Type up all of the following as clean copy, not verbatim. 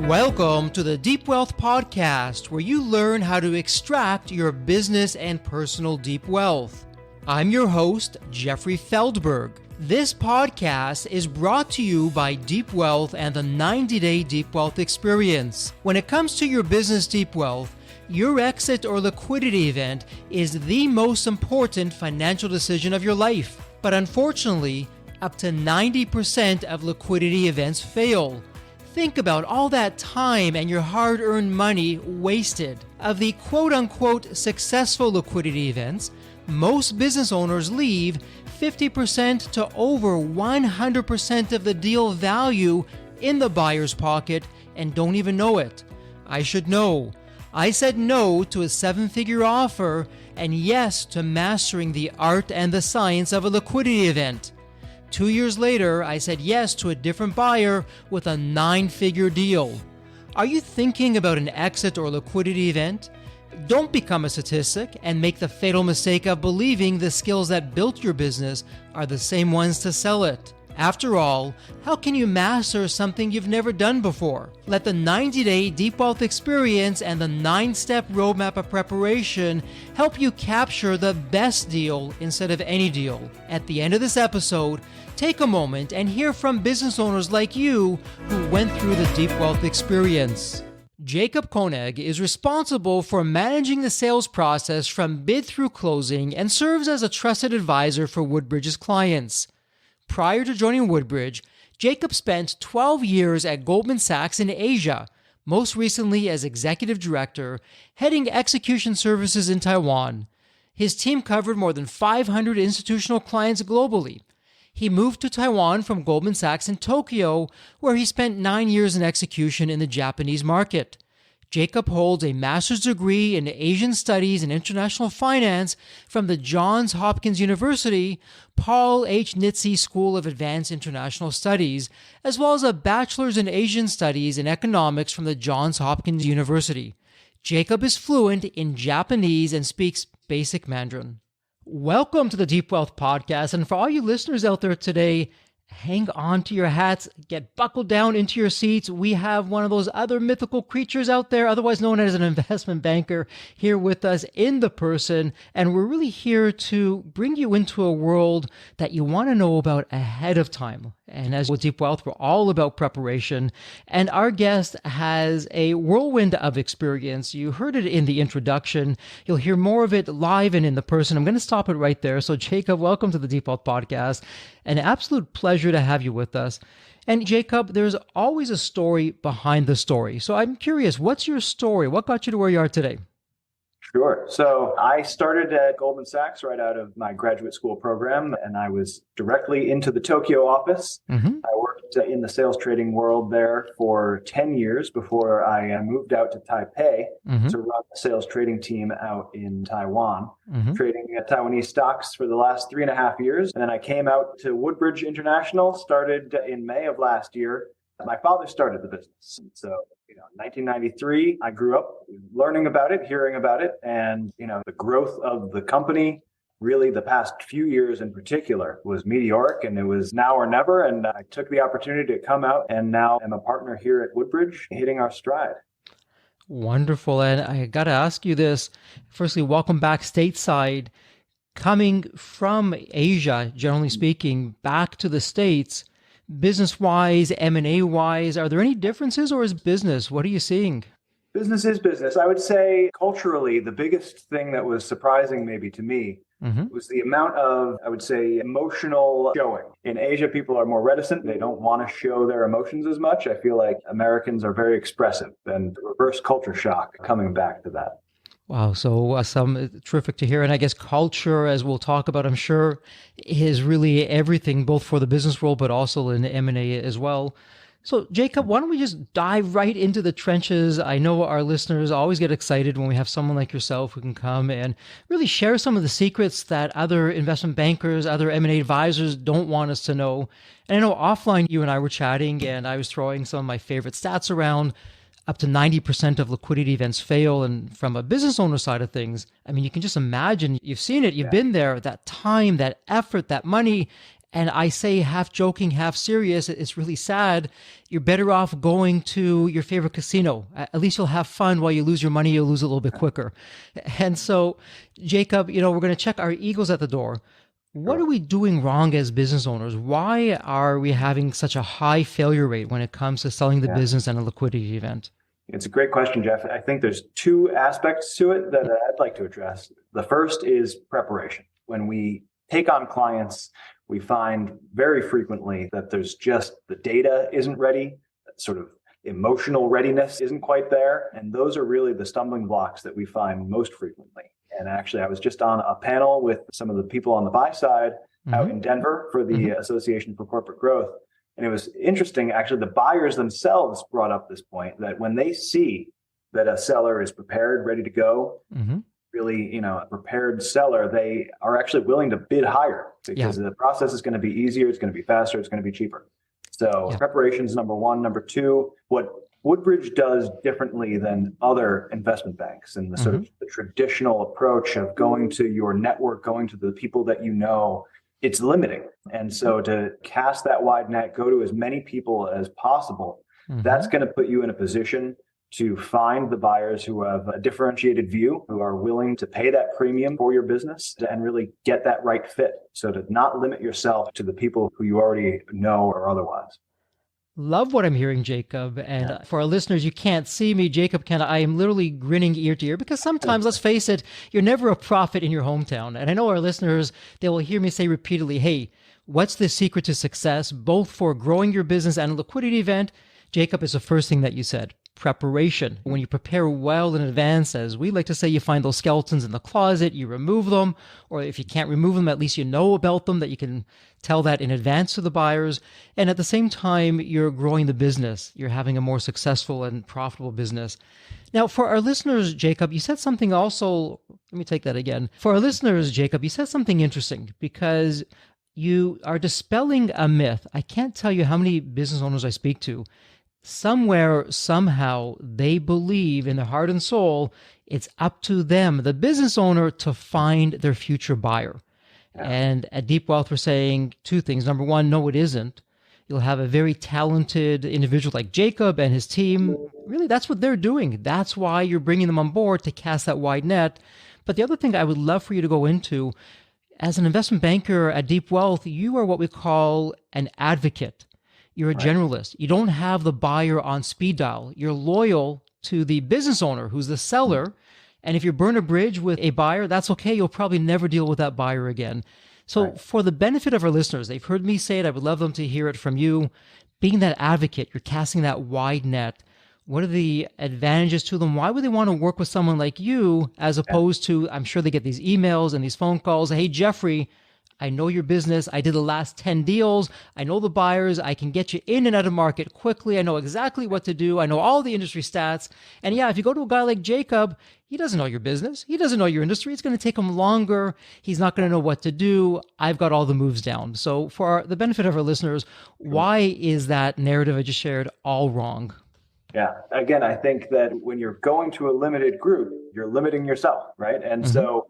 Welcome to the Deep Wealth Podcast, where you learn how to extract your business and personal deep wealth. I'm your host, Jeffrey Feldberg. This podcast is brought to you by Deep Wealth and the 90-Day Deep Wealth Experience. When it comes to your business deep wealth, your exit or liquidity event is the most important financial decision of your life. But unfortunately, up to 90% of liquidity events fail. Think about all that time and your hard-earned money wasted. Of the quote-unquote successful liquidity events, most business owners leave 50% to over 100% of the deal value in the buyer's pocket and don't even know it. I should know. I said no to a seven-figure offer and yes to mastering the art and the science of a liquidity event. 2 years later, I said yes to a different buyer with a 9-figure deal. Are you thinking about an exit or liquidity event? Don't become a statistic and make the fatal mistake of believing the skills that built your business are the same ones to sell it. After all, how can you master something you've never done before? Let the 90-Day Deep Wealth Experience and the 9-step roadmap of preparation help you capture the best deal instead of any deal. At the end of this episode, take a moment and hear from business owners like you who went through the Deep Wealth Experience. Jacob Koenig is responsible for managing the sales process from bid through closing and serves as a trusted advisor for Woodbridge's clients. Prior to joining Woodbridge, Jacob spent 12 years at Goldman Sachs in Asia, most recently as executive director, heading execution services in Taiwan. His team covered more than 500 institutional clients globally. He moved to Taiwan from Goldman Sachs in Tokyo, where he spent 9 years in execution in the Japanese market. Jacob holds a master's degree in Asian Studies and International Finance from the Johns Hopkins University, Paul H. Nitze School of Advanced International Studies, as well as a bachelor's in Asian Studies and Economics from the Johns Hopkins University. Jacob is fluent in Japanese and speaks basic Mandarin. Welcome to the Deep Wealth Podcast, and for all you listeners out there today, hang on to your hats, get buckled down into your seats. We have one of those other mythical creatures out there, otherwise known as an investment banker, here with us in the person. And we're really here to bring you into a world that you want to know about ahead of time. And as with Deep Wealth, we're all about preparation. And our guest has a whirlwind of experience. You heard it in the introduction. You'll hear more of it live and in the person. I'm going to stop it right there. So Jacob, welcome to the Deep Wealth Podcast. An absolute pleasure to have you with us. And Jacob, there's always a story behind the story. So I'm curious, what's your story? What got you to where you are today? Sure. So I started at Goldman Sachs right out of my graduate school program, and I was directly into the Tokyo office. I worked in the sales trading world there for 10 years before I moved out to Taipei to run the sales trading team out in Taiwan, trading Taiwanese stocks for the last 3.5 years. And then I came out to Woodbridge International, started in May of last year. My father started the business. So, in 1993, I grew up learning about it, hearing about it, and, the growth of the company, really the past few years in particular, was meteoric, and it was now or never. And I took the opportunity to come out, and now am a partner here at Woodbridge, hitting our stride. Wonderful. And I got to ask you this. Firstly, welcome back stateside. Coming from Asia, generally speaking, back to the States, business-wise, M&A-wise, are there any differences, or is business? What are you seeing? Business is business. I would say culturally, the biggest thing that was surprising maybe to me was the amount of, I would say, emotional showing. In Asia, people are more reticent. They don't want to show their emotions as much. I feel like Americans are very expressive, and the reverse culture shock coming back to that. Wow. So terrific to hear. And I guess culture, as we'll talk about, I'm sure, is really everything, both for the business world, but also in M&A as well. So Jacob, why don't we just dive right into the trenches? I know our listeners always get excited when we have someone like yourself who can come and really share some of the secrets that other investment bankers, other M&A advisors don't want us to know. And I know offline, you and I were chatting, and I was throwing some of my favorite stats around. Up to 90% of liquidity events fail. And from a business owner side of things, I mean, you can just imagine, you've seen it, you've been there, that time, that effort, that money, And I say half joking, half serious. It's really sad. You're better off going to your favorite casino. At least you'll have fun. While you lose your money, you'll lose a little bit quicker. And so, Jacob, we're going to check our egos at the door. What are we doing wrong as business owners? Why are we having such a high failure rate when it comes to selling the business and a liquidity event? It's a great question, Jeff. I think there's two aspects to it that I'd like to address. The first is preparation. When we take on clients, we find very frequently that there's just the data isn't ready, sort of emotional readiness isn't quite there. And those are really the stumbling blocks that we find most frequently. And actually, I was just on a panel with some of the people on the buy side out in Denver for the Association for Corporate Growth. And it was interesting, actually, the buyers themselves brought up this point that when they see that a seller is prepared, ready to go, really, a prepared seller, they are actually willing to bid higher because the process is going to be easier, it's going to be faster, it's going to be cheaper. So preparation is number one. Number two, what Woodbridge does differently than other investment banks and the sort of the traditional approach of going to your network, going to the people that you know, it's limiting. And so to cast that wide net, go to as many people as possible, that's going to put you in a position to find the buyers who have a differentiated view, who are willing to pay that premium for your business and really get that right fit. So to not limit yourself to the people who you already know or otherwise. Love what I'm hearing, Jacob. And for our listeners, you can't see me, Jacob, I am literally grinning ear to ear because sometimes, let's face it, you're never a prophet in your hometown. And I know our listeners, they will hear me say repeatedly, hey, what's the secret to success, both for growing your business and a liquidity event? Jacob, is the first thing that you said. Preparation. When you prepare well in advance, as we like to say, you find those skeletons in the closet, you remove them, or if you can't remove them, at least you know about them, that you can tell that in advance to the buyers. And at the same time, you're growing the business. You're having a more successful and profitable business. Now, for our listeners, Jacob, you said something also, let me take that again. For our listeners, Jacob, you said something interesting because you are dispelling a myth. I can't tell you how many business owners I speak to. Somewhere, somehow, they believe in their heart and soul, it's up to them, the business owner, to find their future buyer. And at Deep Wealth, we're saying two things. Number one, no, it isn't. You'll have a very talented individual like Jacob and his team. Really, that's what they're doing. That's why you're bringing them on board, to cast that wide net. But the other thing I would love for you to go into, as an investment banker at Deep Wealth, you are what we call an advocate. You're a generalist. You don't have the buyer on speed dial. You're loyal to the business owner who's the seller. And if you burn a bridge with a buyer, that's okay. You'll probably never deal with that buyer again. So for the benefit of our listeners, they've heard me say it. I would love them to hear it from you. Being that advocate, you're casting that wide net. What are the advantages to them? Why would they want to work with someone like you as opposed to, I'm sure they get these emails and these phone calls. Hey, Jeffrey, I know your business. I did the last 10 deals. I know the buyers. I can get you in and out of market quickly. I know exactly what to do. I know all the industry stats. And yeah, if you go to a guy like Jacob, he doesn't know your business. He doesn't know your industry. It's going to take him longer. He's not going to know what to do. I've got all the moves down. So for the benefit of our listeners, why is that narrative I just shared all wrong? Yeah. Again, I think that when you're going to a limited group, you're limiting yourself, right? And so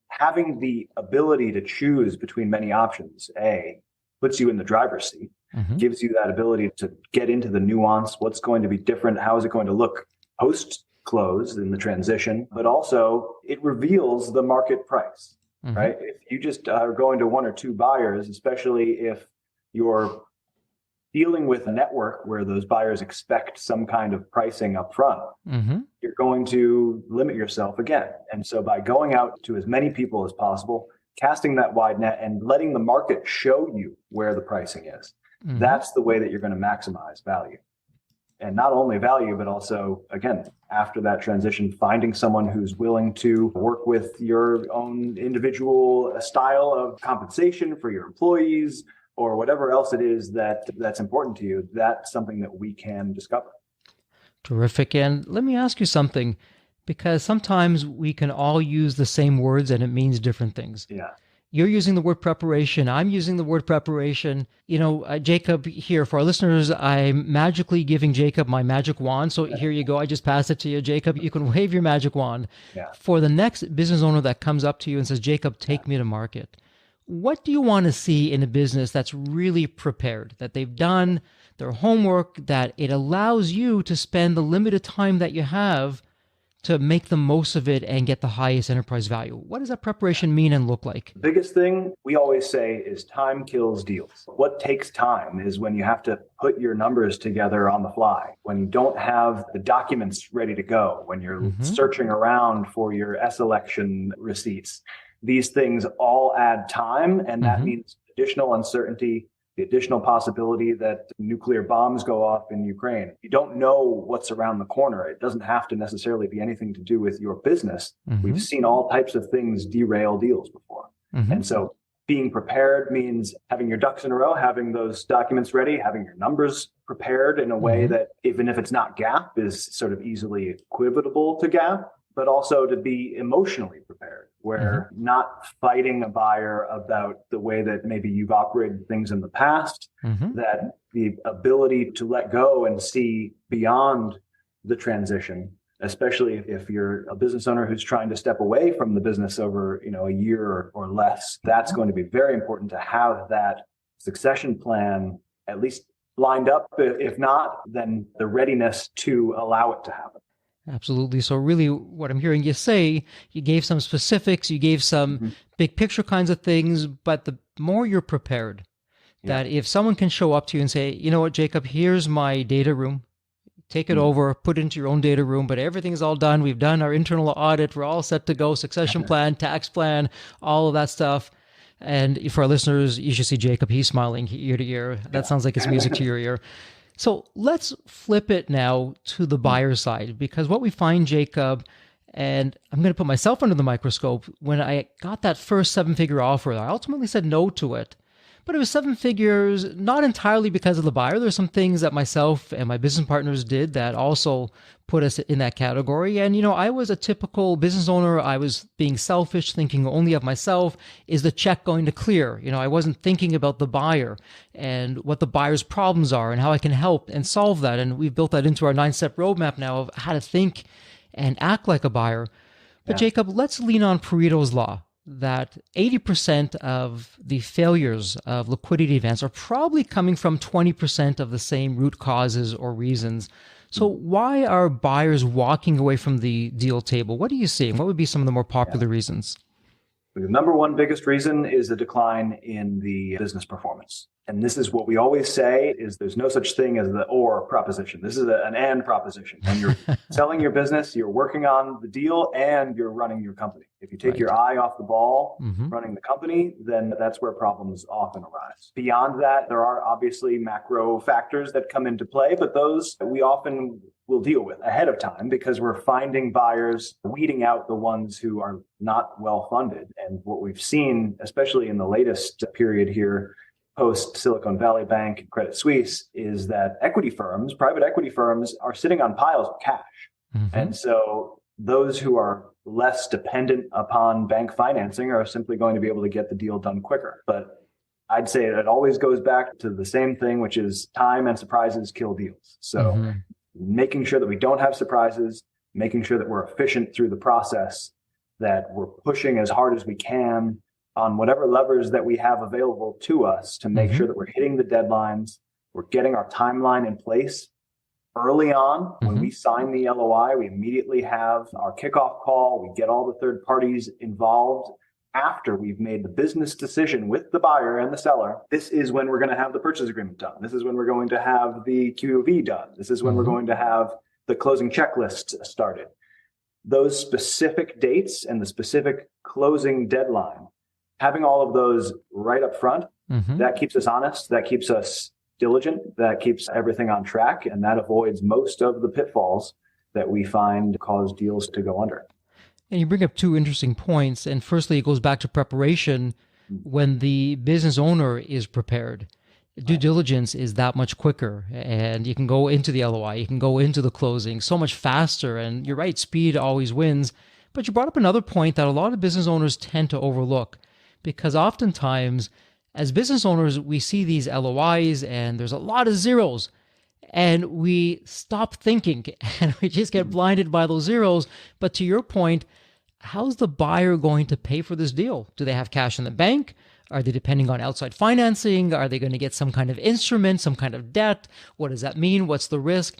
having the ability to choose between many options, puts you in the driver's seat, gives you that ability to get into the nuance, what's going to be different, how is it going to look post-close in the transition, but also it reveals the market price, right? If you just are going to one or two buyers, especially if you're dealing with a network where those buyers expect some kind of pricing up front, you're going to limit yourself again. And so by going out to as many people as possible, casting that wide net and letting the market show you where the pricing is, that's the way that you're going to maximize value. And not only value, but also, again, after that transition, finding someone who's willing to work with your own individual style of compensation for your employees, or whatever else it is that's important to you. That's something that we can discover. Terrific. And let me ask you something, because sometimes we can all use the same words and it means different things. Yeah. You're using the word preparation. I'm using the word preparation. Jacob, here for our listeners, I'm magically giving Jacob my magic wand. So here you go. I just passed it to you, Jacob. You can wave your magic wand. For the next business owner that comes up to you and says, Jacob, take me to market. what do you want to see in a business that's really prepared, that they've done their homework, that it allows you to spend the limited time that you have to make the most of it and get the highest enterprise value? What does that preparation mean and look like? The biggest thing we always say is time kills deals. What takes time is when you have to put your numbers together on the fly, when you don't have the documents ready to go, when you're searching around for your S-election receipts. These things all add time, and that means additional uncertainty, the additional possibility that nuclear bombs go off in Ukraine. You don't know what's around the corner. It doesn't have to necessarily be anything to do with your business. We've seen all types of things derail deals before. And so being prepared means having your ducks in a row, having those documents ready, having your numbers prepared in a way that, even if it's not GAAP, is sort of easily equivalent to GAAP, but also to be emotionally prepared, where not fighting a buyer about the way that maybe you've operated things in the past, that the ability to let go and see beyond the transition, especially if you're a business owner who's trying to step away from the business over, a year or less, that's going to be very important to have that succession plan at least lined up. If not, then the readiness to allow it to happen. Absolutely. So really what I'm hearing you say, you gave some specifics, you gave some big picture kinds of things, but the more you're prepared, that if someone can show up to you and say, you know what, Jacob, here's my data room, take it over, put it into your own data room, but everything's all done. We've done our internal audit. We're all set to go. Succession plan, tax plan, all of that stuff. And for our listeners, you should see Jacob. He's smiling ear to ear. That sounds like it's music to your ear. So let's flip it now to the buyer side, because what we find, Jacob, and I'm going to put myself under the microscope, when I got that first seven-figure offer, I ultimately said no to it. But it was seven figures, not entirely because of the buyer. There's some things that myself and my business partners did that also put us in that category. And, I was a typical business owner. I was being selfish, thinking only of myself. Is the check going to clear? I wasn't thinking about the buyer and what the buyer's problems are and how I can help and solve that. And we've built that into our 9-step roadmap now of how to think and act like a buyer. But Jacob, let's lean on Pareto's law, that 80% of the failures of liquidity events are probably coming from 20% of the same root causes or reasons. So why are buyers walking away from the deal table? What are you seeing? What would be some of the more popular reasons? The number one biggest reason is the decline in the business performance. And this is what we always say is there's no such thing as the or proposition. This is an and proposition. When you're selling your business, you're working on the deal and you're running your company. If you take your eye off the ball running the company, then that's where problems often arise. Beyond that, there are obviously macro factors that come into play, but those we often will deal with ahead of time because we're finding buyers, weeding out the ones who are not well funded. And what we've seen, especially in the latest period here, post Silicon Valley Bank and Credit Suisse, is that equity firms, private equity firms, are sitting on piles of cash. And so those who are less dependent upon bank financing are simply going to be able to get the deal done quicker. But I'd say it always goes back to the same thing, which is time and surprises kill deals. So making sure that we don't have surprises, making sure that we're efficient through the process, that we're pushing as hard as we can on whatever levers that we have available to us to make sure that we're hitting the deadlines, we're getting our timeline in place early on. When we sign the LOI, we immediately have our kickoff call. We get all the third parties involved after we've made the business decision with the buyer and the seller. This is when we're going to have the purchase agreement done. This is when we're going to have the QOV done. This is when we're going to have the closing checklist started. Those specific dates and the specific closing deadline, having all of those right up front, that keeps us honest, that keeps us diligent, that keeps everything on track, and that avoids most of the pitfalls that we find cause deals to go under. And you bring up two interesting points. And firstly, it goes back to preparation. When the business owner is prepared, due diligence is that much quicker. And you can go into the LOI, you can go into the closing so much faster. And you're right, speed always wins. But you brought up another point that a lot of business owners tend to overlook, because oftentimes as business owners, we see these LOIs and there's a lot of zeros. And we stop thinking and we just get blinded by those zeros. But to your point, how's the buyer going to pay for this deal? Do they have cash in the bank? Are they depending on outside financing? Are they going to get some kind of instrument, some kind of debt? What does that mean? What's the risk?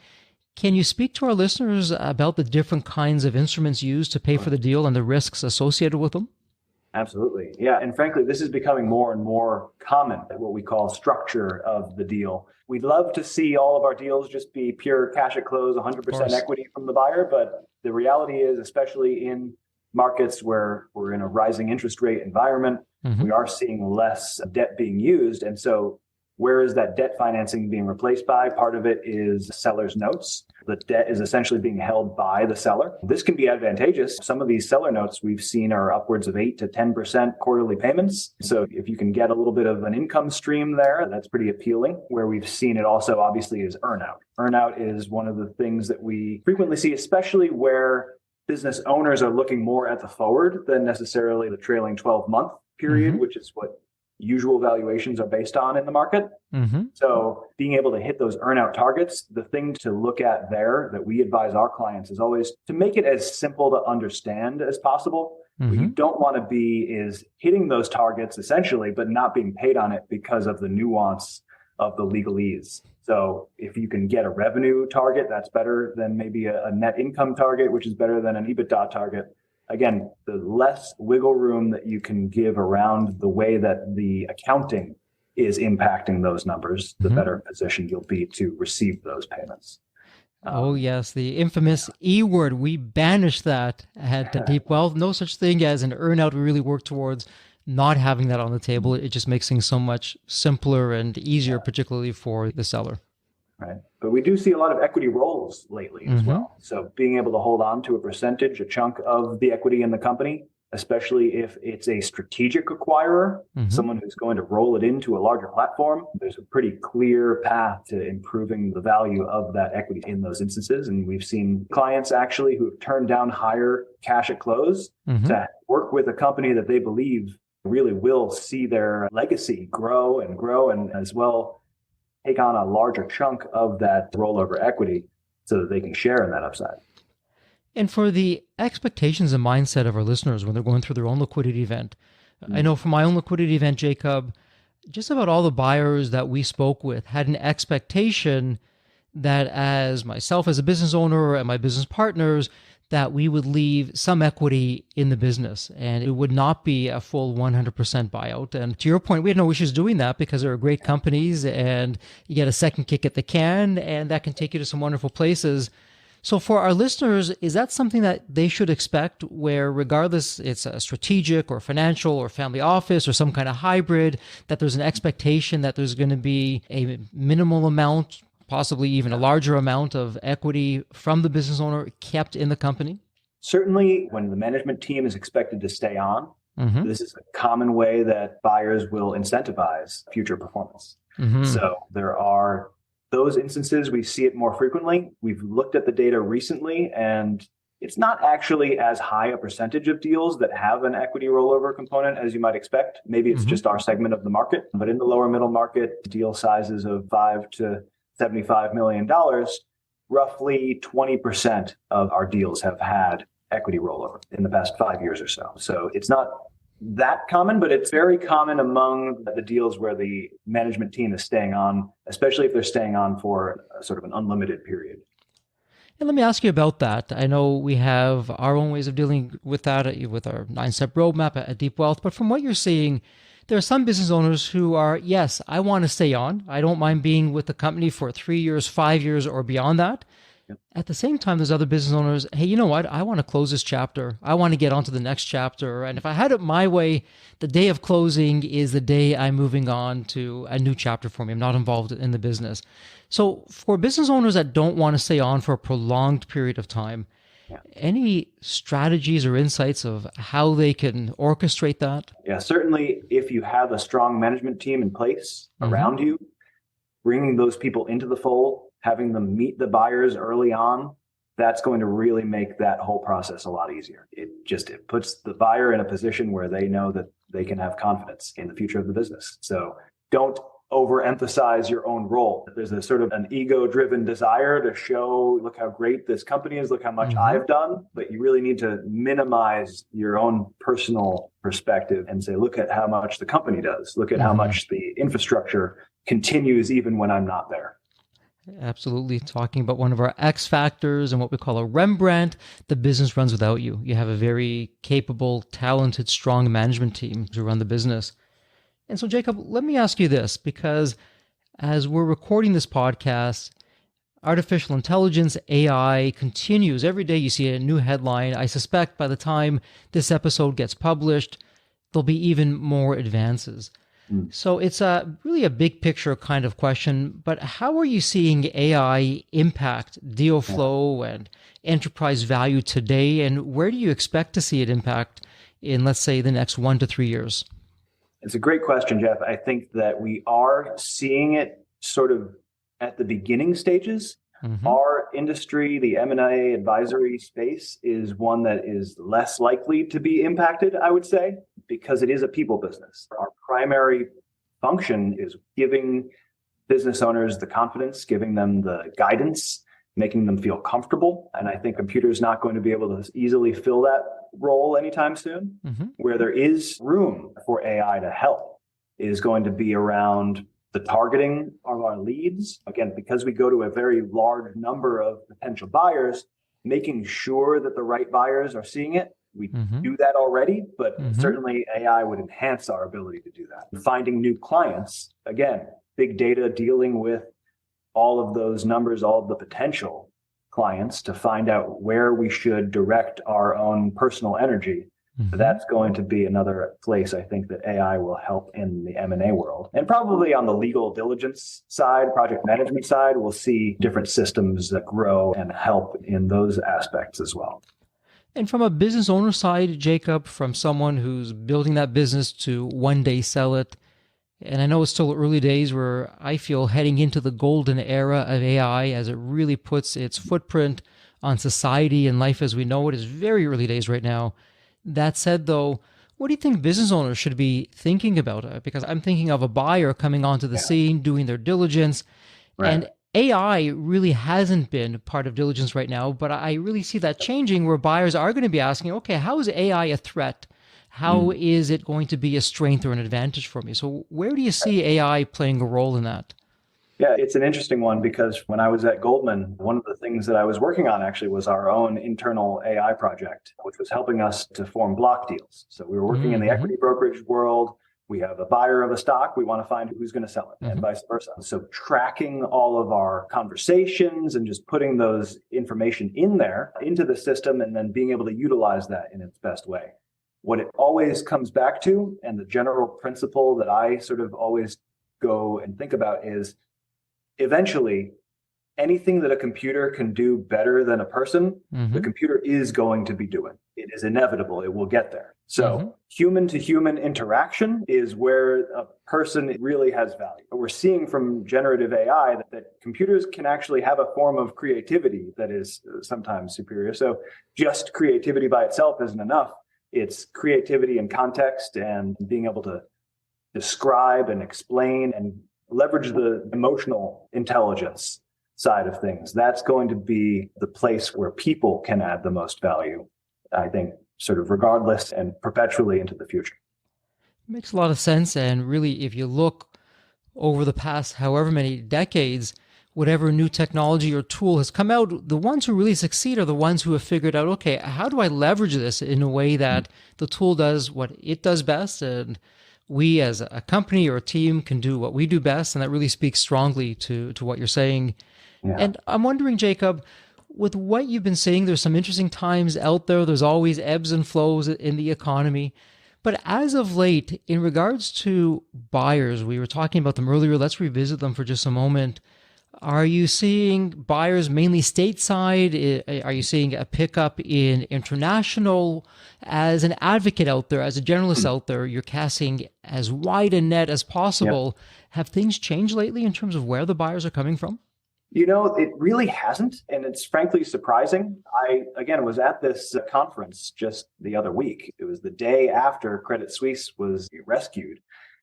Can you speak to our listeners about the different kinds of instruments used to pay for the deal and the risks associated with them? Absolutely. Yeah. And frankly, this is becoming more and more common, what we call structure of the deal. We'd love to see all of our deals just be pure cash at close, 100% equity from the buyer. But the reality is, especially in markets where we're in a rising interest rate environment, we are seeing less debt being used. And so where is that debt financing being replaced by? Part of it is seller's notes. The debt is essentially being held by the seller. This can be advantageous. Some of these seller notes we've seen are upwards of 8 to 10% quarterly payments. So if you can get a little bit of an income stream there, that's pretty appealing. Where we've seen it also obviously is earnout. Earnout is one of the things that we frequently see, especially where business owners are looking more at the forward than necessarily the trailing 12-month period, which is what usual valuations are based on in the market. So being able to hit those earnout targets, the thing to look at there that we advise our clients is always to make it as simple to understand as possible. What you don't want to be is hitting those targets essentially, but not being paid on it because of the nuance of the legalese. So if you can get a revenue target, that's better than maybe a net income target, which is better than an EBITDA target. Again, the less wiggle room that you can give around the way that the accounting is impacting those numbers, the better position you'll be to receive those payments. Oh, yes, the infamous E word. We banish that at Deep Wealth. No such thing as an earnout. We really work towards not having that on the table. It just makes things so much simpler and easier, particularly for the seller. Right. But we do see a lot of equity rolls lately as well. So being able to hold on to a percentage, a chunk of the equity in the company, especially if it's a strategic acquirer, someone who's going to roll it into a larger platform, there's a pretty clear path to improving the value of that equity in those instances. And we've seen clients actually who have turned down higher cash at close to work with a company that they believe really will see their legacy grow and as well take on a larger chunk of that rollover equity so that they can share in that upside. And for the expectations and mindset of our listeners when they're going through their own liquidity event, I know for my own liquidity event, Jacob, just about all the buyers that we spoke with had an expectation that as myself as a business owner and my business partners, that we would leave some equity in the business and it would not be a full 100% buyout. And to your point, we had no issues doing that because they're great companies and you get a second kick at the can and that can take you to some wonderful places. So for our listeners, is that something that they should expect where regardless it's a strategic or financial or family office or some kind of hybrid, that there's an expectation that there's going to be a minimal amount, possibly even a larger amount of equity from the business owner kept in the company? Certainly, when the management team is expected to stay on, this is a common way that buyers will incentivize future performance. So there are those instances, we see it more frequently. We've looked at the data recently, and it's not actually as high a percentage of deals that have an equity rollover component as you might expect. Maybe it's just our segment of the market, but in the lower middle market, deal sizes of $5 to $75 million, roughly 20% of our deals have had equity rollover in the past 5 years or so. So it's not that common, but it's very common among the deals where the management team is staying on, especially if they're staying on for sort of an unlimited period. And let me ask you about that. I know we have our own ways of dealing with that with our 9-step roadmap at Deep Wealth, but from what you're seeing, there are some business owners who are, yes, I want to stay on. I don't mind being with the company for 3 years, 5 years, or beyond that. Yep. At the same time, there's other business owners, hey, you know what? I want to close this chapter. I want to get on to the next chapter. And if I had it my way, the day of closing is the day I'm moving on to a new chapter for me. I'm not involved in the business. So for business owners that don't want to stay on for a prolonged period of time, any strategies or insights of how they can orchestrate that? Yeah, certainly if you have a strong management team in place around you, bringing those people into the fold, having them meet the buyers early on, that's going to really make that whole process a lot easier. It puts the buyer in a position where they know that they can have confidence in the future of the business. So don't overemphasize your own role. There's a sort of an ego-driven desire to show, look how great this company is, look how much I've done, but you really need to minimize your own personal perspective and say, look at how much the company does, look at how much the infrastructure continues even when I'm not there. Absolutely. Talking about one of our X factors and what we call a Rembrandt, the business runs without you. You have a very capable, talented, strong management team to run the business. And so, Jacob, let me ask you this, because as we're recording this podcast, artificial intelligence, AI, continues. Every day you see a new headline. I suspect by the time this episode gets published, there'll be even more advances. So it's really a big picture kind of question, but how are you seeing AI impact deal flow and enterprise value today, and where do you expect to see it impact in, let's say, the next 1 to 3 years? It's a great question, Jeff. I think that we are seeing it sort of at the beginning stages. Our industry, the M&A advisory space, is one that is less likely to be impacted, I would say, because it is a people business. Our primary function is giving business owners the confidence, giving them the guidance, making them feel comfortable. And I think computer is not going to be able to easily fill that role anytime soon. Where there is room for AI to help is going to be around the targeting of our leads. Again, because we go to a very large number of potential buyers, making sure that the right buyers are seeing it. We do that already, but certainly AI would enhance our ability to do that. Finding new clients, again, big data, dealing with all of those numbers, all of the potential clients to find out where we should direct our own personal energy. That's going to be another place I think that AI will help in the M&A world. And probably on the legal diligence side, project management side, we'll see different systems that grow and help in those aspects as well. And from a business owner side, Jacob, from someone who's building that business to one day sell it, and I know it's still early days where I feel heading into the golden era of AI as it really puts its footprint on society and life as we know it. Is very early days right now. That said, though, what do you think business owners should be thinking about it? Because I'm thinking of a buyer coming onto the scene, doing their diligence, and AI really hasn't been part of diligence right now, but I really see that changing where buyers are going to be asking, okay, how is AI a threat? How is it going to be a strength or an advantage for me? So where do you see AI playing a role in that? Yeah, it's an interesting one because when I was at Goldman, one of the things that I was working on actually was our own internal AI project, which was helping us to form block deals. So we were working in the equity brokerage world. We have a buyer of a stock. We want to find who's going to sell it and vice versa. So tracking all of our conversations and just putting those information in there into the system and then being able to utilize that in its best way. What it always comes back to, and the general principle that I sort of always go and think about is eventually anything that a computer can do better than a person, the computer is going to be doing. It is inevitable. It will get there. So human to human interaction is where a person really has value. But we're seeing from generative AI that computers can actually have a form of creativity that is sometimes superior. So just creativity by itself isn't enough. It's creativity and context and being able to describe and explain and leverage the emotional intelligence side of things. That's going to be the place where people can add the most value, I think, sort of regardless and perpetually into the future. Makes a lot of sense. And really, if you look over the past however many decades, whatever new technology or tool has come out, the ones who really succeed are the ones who have figured out, okay, how do I leverage this in a way that the tool does what it does best, and we as a company or a team can do what we do best? And that really speaks strongly to what you're saying. Yeah. And I'm wondering, Jacob, with what you've been saying, there's some interesting times out there. There's always ebbs and flows in the economy. But as of late, in regards to buyers, we were talking about them earlier. Let's revisit them for just a moment. Are you seeing buyers mainly stateside? Are you seeing a pickup in international? As an advocate out there, as a generalist out there, you're casting as wide a net as possible. Yep. Have things changed lately in terms of where the buyers are coming from? You know, it really hasn't. And it's frankly surprising. I, again, was at this conference just the other week. It was the day after Credit Suisse was rescued.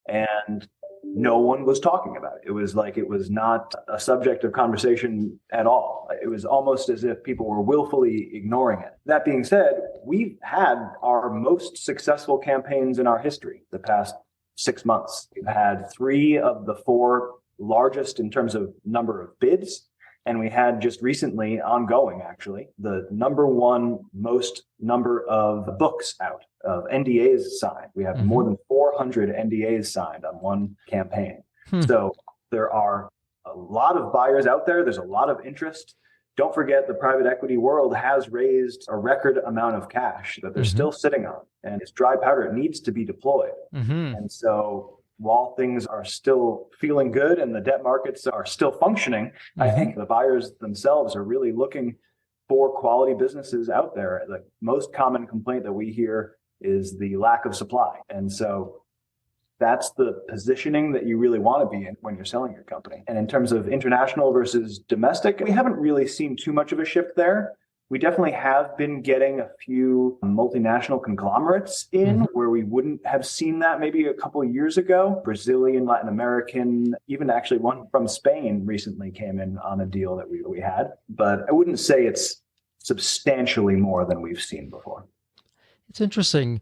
And no one was talking about it. It was like it was not a subject of conversation at all. It was almost as if people were willfully ignoring it. That being said, we've had our most successful campaigns in our history the past 6 months. We've had 3 of the 4 largest in terms of number of bids. And we had just recently, ongoing actually, the number 1 most number of books out, of NDAs signed. We have more than 400 NDAs signed on one campaign. So there are a lot of buyers out there. There's a lot of interest. Don't forget, the private equity world has raised a record amount of cash that they're still sitting on. And it's dry powder. It needs to be deployed. And so while things are still feeling good and the debt markets are still functioning, I think the buyers themselves are really looking for quality businesses out there. The most common complaint that we hear is the lack of supply. And so that's the positioning that you really want to be in when you're selling your company. And in terms of international versus domestic, we haven't really seen too much of a shift there. We definitely have been getting a few multinational conglomerates in where we wouldn't have seen that maybe a couple of years ago. Brazilian, Latin American, even actually one from Spain recently came in on a deal that we had. But I wouldn't say it's substantially more than we've seen before. It's interesting.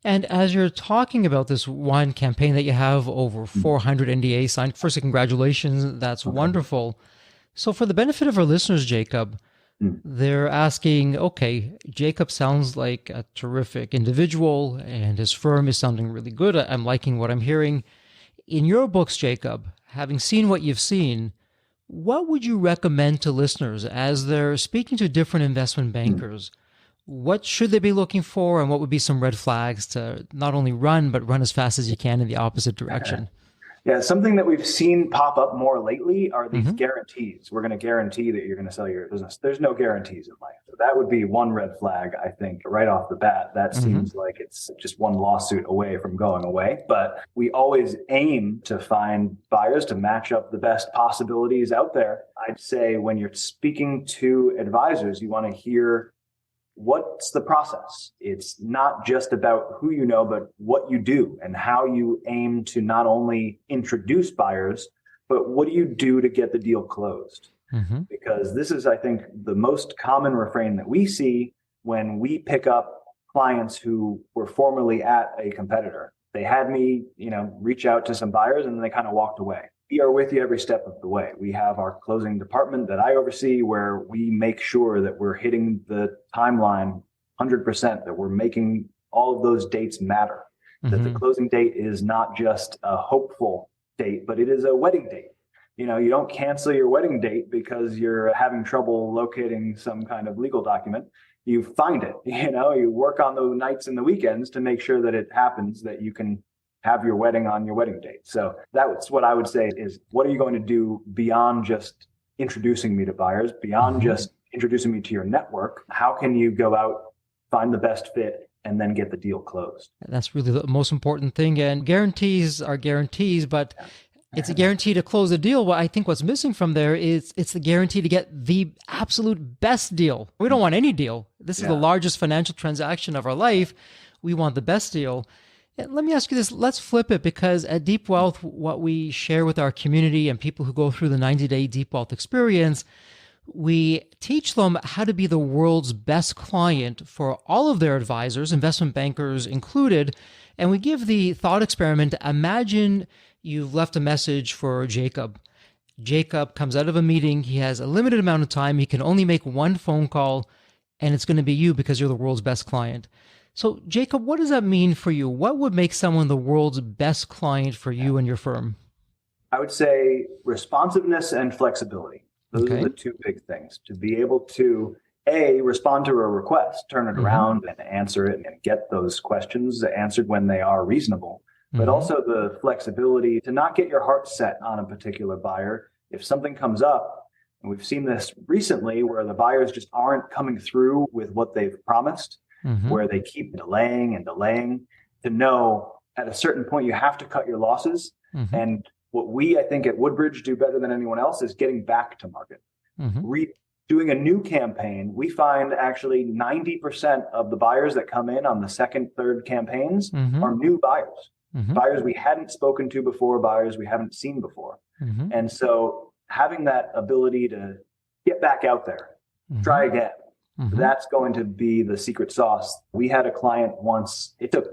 And as you're talking about this one campaign that you have over 400 NDAs signed, firstly, congratulations. That's wonderful. So for the benefit of our listeners, Jacob, they're asking, okay, Jacob sounds like a terrific individual and his firm is sounding really good. I'm liking what I'm hearing. In your books, Jacob, having seen what you've seen, what would you recommend to listeners as they're speaking to different investment bankers? What should they be looking for, and what would be some red flags to not only run, but run as fast as you can in the opposite direction? Yeah, something that we've seen pop up more lately are these guarantees. We're going to guarantee that you're going to sell your business. There's no guarantees in life. So that would be one red flag, I think, right off the bat. That seems like it's just one lawsuit away from going away. But we always aim to find buyers to match up the best possibilities out there. I'd say when you're speaking to advisors, you want to hear what's the process. It's not just about who you know, but what you do and how you aim to not only introduce buyers, but what do you do to get the deal closed? Because this is, I think, the most common refrain that we see when we pick up clients who were formerly at a competitor. They had me, reach out to some buyers and then they kind of walked away. We are with you every step of the way. We have our closing department that I oversee where we make sure that we're hitting the timeline 100%, that we're making all of those dates matter, that the closing date is not just a hopeful date, but it is a wedding date. You don't cancel your wedding date because you're having trouble locating some kind of legal document. You find it, you work on those nights and the weekends to make sure that it happens, that you can have your wedding on your wedding date. So that's what I would say is, what are you going to do beyond just introducing me to buyers, beyond just introducing me to your network? How can you go out, find the best fit, and then get the deal closed? That's really the most important thing. And guarantees are guarantees, but it's a guarantee to close the deal. What I think what's missing from there is it's the guarantee to get the absolute best deal. We don't want any deal. This is the largest financial transaction of our life. We want the best deal. And let me ask you this. Let's flip it, because at Deep Wealth, what we share with our community and people who go through the 90-day Deep Wealth experience, we teach them how to be the world's best client for all of their advisors, investment bankers included. And we give the thought experiment. Imagine you've left a message for Jacob. Jacob comes out of a meeting. He has a limited amount of time. He can only make one phone call, and it's going to be you because you're the world's best client. So, Jacob, what does that mean for you? What would make someone the world's best client for you and your firm? I would say responsiveness and flexibility. Those are the two big things. To be able to, respond to a request, turn it around and answer it and get those questions answered when they are reasonable. But also the flexibility to not get your heart set on a particular buyer. If something comes up, and we've seen this recently where the buyers just aren't coming through with what they've promised, where they keep delaying and delaying, to know at a certain point you have to cut your losses. And what we, I think, at Woodbridge do better than anyone else is getting back to market. Doing a new campaign, we find actually 90% of the buyers that come in on the second, third campaigns are new buyers. buyers we hadn't spoken to before, buyers we haven't seen before. And so having that ability to get back out there, try again, that's going to be the secret sauce. We had a client once, it took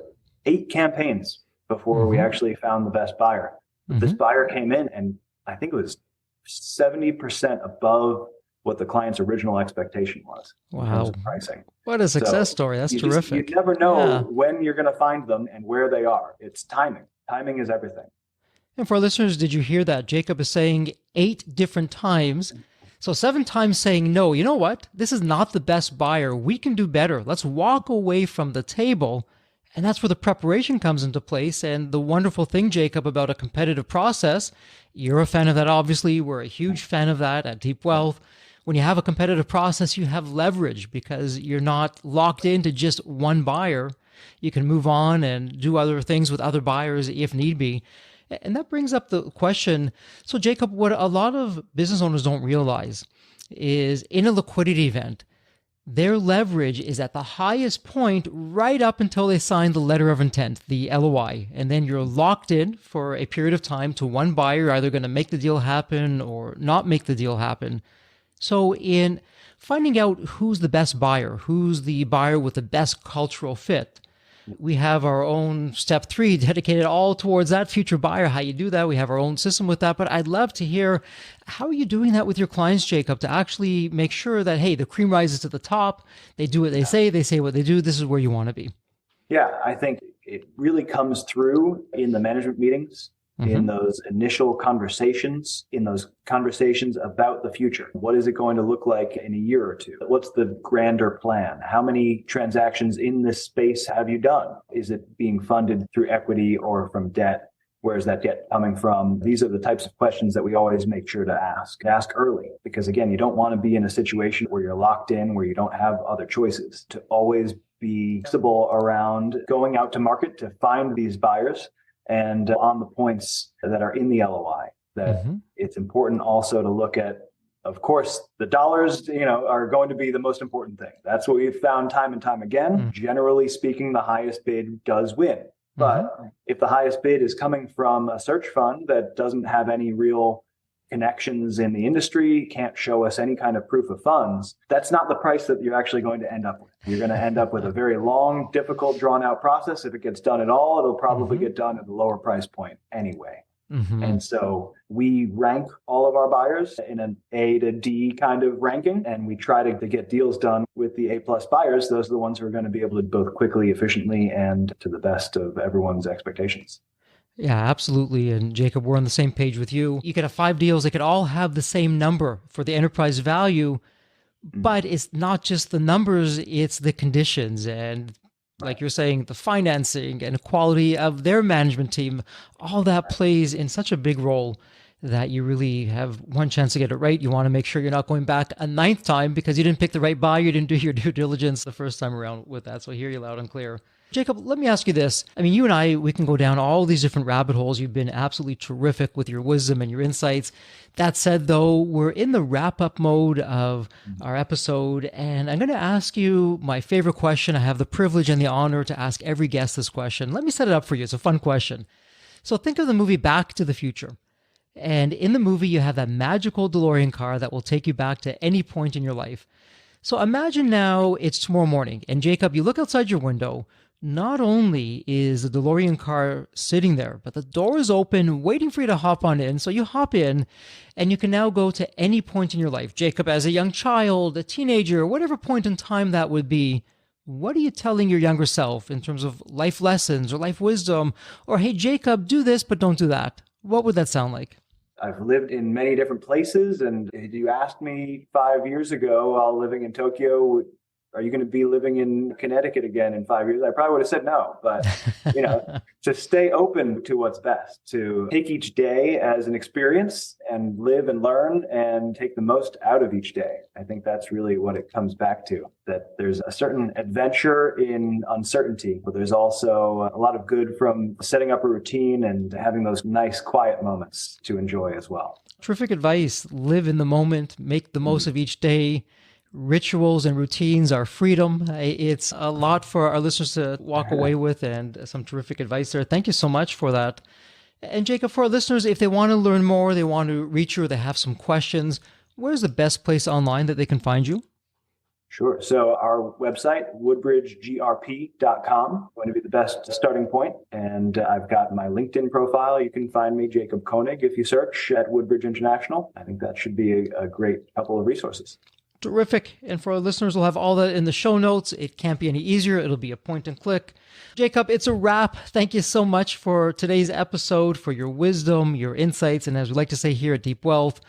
8 campaigns before we actually found the best buyer. This buyer came in and I think it was 70% above what the client's original expectation was. Wow. In terms of pricing. What a success story. That's terrific. You never know when you're going to find them and where they are. It's timing. Timing is everything. And for our listeners, did you hear that? Jacob is saying 8 different times. So 7 times saying, no, you know what? This is not the best buyer. We can do better. Let's walk away from the table. And that's where the preparation comes into place. And the wonderful thing, Jacob, about a competitive process, you're a fan of that, obviously. We're a huge fan of that at Deep Wealth. When you have a competitive process, you have leverage because you're not locked into just one buyer. You can move on and do other things with other buyers if need be. And that brings up the question. So, Jacob, what a lot of business owners don't realize is in a liquidity event, their leverage is at the highest point right up until they sign the letter of intent, the LOI. And then you're locked in for a period of time to one buyer, you're either going to make the deal happen or not make the deal happen. So in finding out who's the best buyer, who's the buyer with the best cultural fit, we have our own step 3 dedicated all towards that future buyer, how you do that. We have our own system with that. But I'd love to hear, how are you doing that with your clients, Jacob, to actually make sure that, hey, the cream rises to the top. They do what they say what they do. This is where you want to be. Yeah, I think it really comes through in the management meetings, in those initial conversations, in those conversations about the future. What is it going to look like in a year or two? What's the grander plan? How many transactions in this space have you done? Is it being funded through equity or from debt? Where's that debt coming from? These are the types of questions that we always make sure to ask. Ask early, because again, you don't want to be in a situation where you're locked in, where you don't have other choices. To always be flexible around going out to market to find these buyers. And on the points that are in the LOI, that it's important also to look at, of course, the dollars, are going to be the most important thing. That's what we've found time and time again. Generally speaking, the highest bid does win. But if the highest bid is coming from a search fund that doesn't have any real connections in the industry, can't show us any kind of proof of funds, that's not the price that you're actually going to end up with. You're going to end up with a very long, difficult, drawn out process. If it gets done at all, it'll probably get done at a lower price point anyway. And so we rank all of our buyers in an A to D kind of ranking, and we try to get deals done with the A+ buyers. Those are the ones who are going to be able to both quickly, efficiently, and to the best of everyone's expectations. Yeah, absolutely. And Jacob, we're on the same page with you. You could have 5 deals. They could all have the same number for the enterprise value, but it's not just the numbers, it's the conditions. And like you're saying, the financing and quality of their management team, all that plays in such a big role that you really have one chance to get it right. You want to make sure you're not going back a 9th time because you didn't pick the right buyer, you didn't do your due diligence the first time around with that. So I hear you loud and clear. Jacob, let me ask you this. I mean, you and I, we can go down all these different rabbit holes. You've been absolutely terrific with your wisdom and your insights. That said, though, we're in the wrap-up mode of our episode, and I'm going to ask you my favorite question. I have the privilege and the honor to ask every guest this question. Let me set it up for you. It's a fun question. So think of the movie Back to the Future. And in the movie, you have that magical DeLorean car that will take you back to any point in your life. So imagine now it's tomorrow morning, and Jacob, you look outside your window. Not only is the DeLorean car sitting there, but the door is open, waiting for you to hop on in. So you hop in, and you can now go to any point in your life. Jacob, as a young child, a teenager, whatever point in time that would be, what are you telling your younger self in terms of life lessons or life wisdom? Or, hey, Jacob, do this, but don't do that. What would that sound like? I've lived in many different places. And if you asked me 5 years ago, while living in Tokyo, are you going to be living in Connecticut again in 5 years? I probably would have said no, but to stay open to what's best, to take each day as an experience and live and learn and take the most out of each day. I think that's really what it comes back to, that there's a certain adventure in uncertainty, but there's also a lot of good from setting up a routine and having those nice quiet moments to enjoy as well. Terrific advice. Live in the moment, make the most of each day. rituals and routines are freedom. It's a lot for our listeners to walk away with, and some terrific advice there. Thank you so much for that. And Jacob, for our listeners, if they want to learn more, they want to reach you, or they have some questions, where's the best place online that they can find you? Sure. So our website, woodbridgegrp.com, going to be the best starting point. And I've got my LinkedIn profile. You can find me, Jacob Koenig, if you search at Woodbridge International. I think that should be a great couple of resources. Terrific. And for our listeners, we'll have all that in the show notes. It can't be any easier. It'll be a point and click. Jacob, it's a wrap. Thank you so much for today's episode, for your wisdom, your insights. And as we like to say here at Deep Wealth,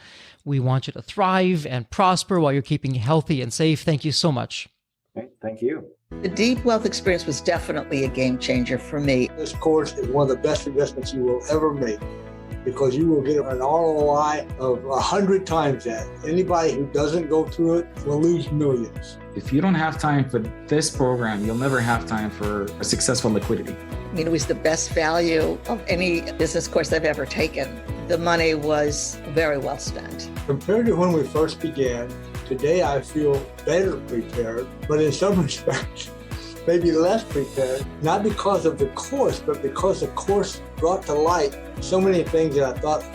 we want you to thrive and prosper while you're keeping healthy and safe. Thank you so much. Okay, thank you. The Deep Wealth experience was definitely a game changer for me. This course is one of the best investments you will ever make, because you will get an ROI of 100 times that. Anybody who doesn't go through it will lose millions. If you don't have time for this program, you'll never have time for a successful liquidity. I mean, it was the best value of any business course I've ever taken. The money was very well spent. Compared to when we first began, today I feel better prepared, but in some respects, maybe less prepared, not because of the course, but because the course brought to light so many things that I thought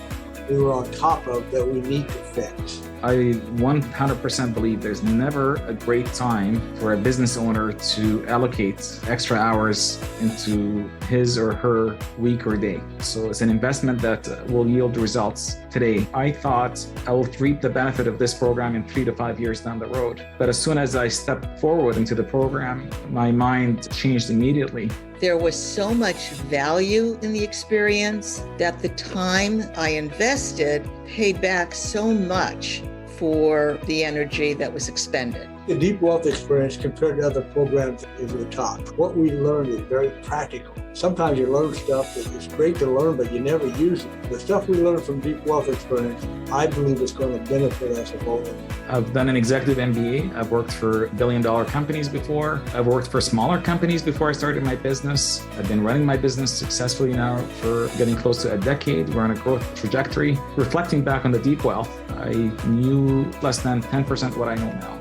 we were on top of that we need to fix. I 100% believe there's never a great time for a business owner to allocate extra hours into his or her week or day. So it's an investment that will yield results today. I thought I will reap the benefit of this program in 3 to 5 years down the road. But as soon as I stepped forward into the program, my mind changed immediately. There was so much value in the experience that the time I invested paid back so much for the energy that was expended. The Deep Wealth experience compared to other programs is the top. What we learned is very practical. Sometimes you learn stuff that is great to learn, but you never use it. The stuff we learned from Deep Wealth experience, I believe is going to benefit us both. I've done an executive MBA. I've worked for billion-dollar companies before. I've worked for smaller companies before I started my business. I've been running my business successfully now for getting close to a decade. We're on a growth trajectory. Reflecting back on the Deep Wealth, I knew less than 10% what I know now.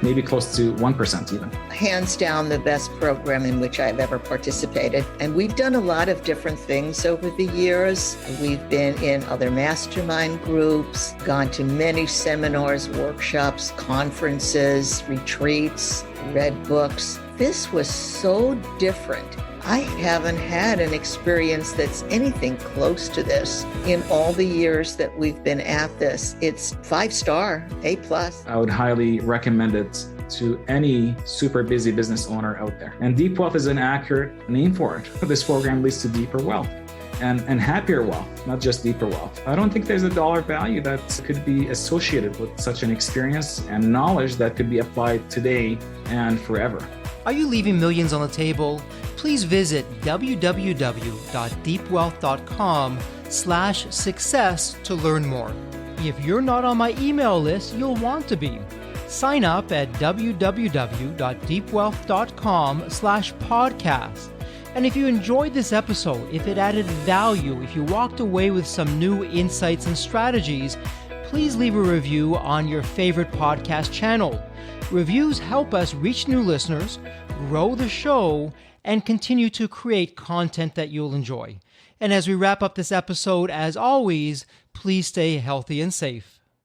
Maybe close to 1% even. Hands down the best program in which I've ever participated. And we've done a lot of different things over the years. We've been in other mastermind groups, gone to many seminars, workshops, conferences, retreats, read books. This was so different. I haven't had an experience that's anything close to this in all the years that we've been at this. It's 5-star, A+. I would highly recommend it to any super busy business owner out there. And Deep Wealth is an accurate name for it. This program leads to deeper wealth and happier wealth, not just deeper wealth. I don't think there's a dollar value that could be associated with such an experience and knowledge that could be applied today and forever. Are you leaving millions on the table? Please visit www.deepwealth.com/success to learn more. If you're not on my email list, you'll want to be. Sign up at www.deepwealth.com/podcast. And if you enjoyed this episode, if it added value, if you walked away with some new insights and strategies, please leave a review on your favorite podcast channel. Reviews help us reach new listeners, grow the show, and continue to create content that you'll enjoy. And as we wrap up this episode, as always, please stay healthy and safe.